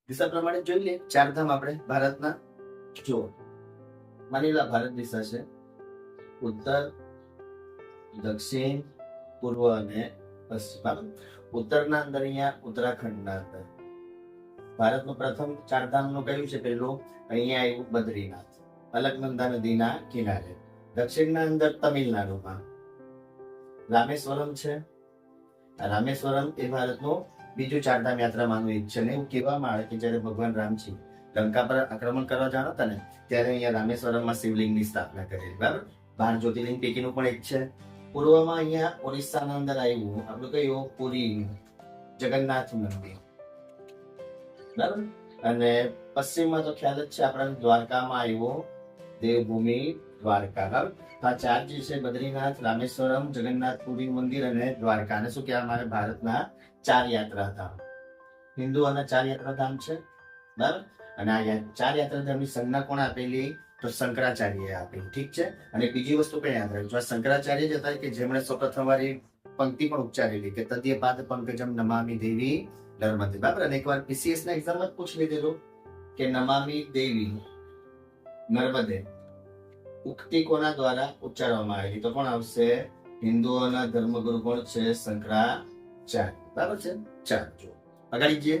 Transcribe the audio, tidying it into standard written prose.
દિશા પ્રમાણે જોઈ લે ચારધામ આપણે ભારતના. જો માની લો ભારત દિશા છે ઉત્તર, દક્ષિણ, પૂર્વ અને પશ્ચિમ. ઉત્તરના અંદર અહીંયા ઉત્તરાખંડના અંદર ભારતનું પ્રથમ ચારધામનું કયું છે? પેલું અહીંયા આવ્યું બદ્રીનાથ, અલકનંદા નદીના કિનારે. દક્ષિણના અંદર તમિલનાડુમાં રામેશ્વરમ છે. રામેશ્વરમ એ ભારતનું બીજું ચારધામ યાત્રામાંનું એક છે. ને એવું કહેવામાં આવે કે જ્યારે ભગવાન રામજી લંકા પર આક્રમણ કરવા જતા હતા ને ત્યારે અહીંયા રામેશ્વરમમાં શિવલિંગની સ્થાપના કરેલી. બરાબર, 12 જ્યોતિર્લિંગ પૈકીનું પણ એક છે. પૂર્વમાં અહીંયા ઓરિસ્સાના અંદર આવ્યું આપણું કયું? પુરી જગન્નાથ મંદિર. બરાબર. અને પશ્ચિમમાં તો ખ્યાલ જ છે આપણને દ્વારકામાં આવ્યો દેવભૂમિ દ્વારકા. બરાબર. આ ચાર જે છે બદ્રીનાથ, રામેશ્વરમ, જગન્નાથ પુરી મંદિર અને દ્વારકા, અને શું કહેવાય અમારે ભારતના 4 યાત્રાધામ, હિન્દુઓના 4 યાત્રાધામ છે. બરાબર. અને આ 4 યાત્રાધામની સંજ્ઞા કોણ આપેલી? તો શંકરાચાર્યએ આપેલી. ઠીક છે. અને બીજી વસ્તુ કઈ યાદ રાખજો, આ શંકરાચાર્ય જ હતા કે જેમણે સૌપ્રથમ વાર પંક્તિ પણ ઉચ્ચારેલી કે તદ્ય પાદ પંકજમ નમામિ દેવી નર્મદે. બરાબર. અને એકવાર પીસીએસ ના એક્ઝામમાં પૂછી લીધેલું કે નમામિ દેવી નર્મદે ઉક્તિ કોના દ્વારા ઉચ્ચારવામાં આવેલી? તો કોણ આવશે? હિન્દુઓના ધર્મગુરુ કોણ છે? શંકરાચાર્ય. બરાબર છે. ચાલો જો આગળ જઈએ.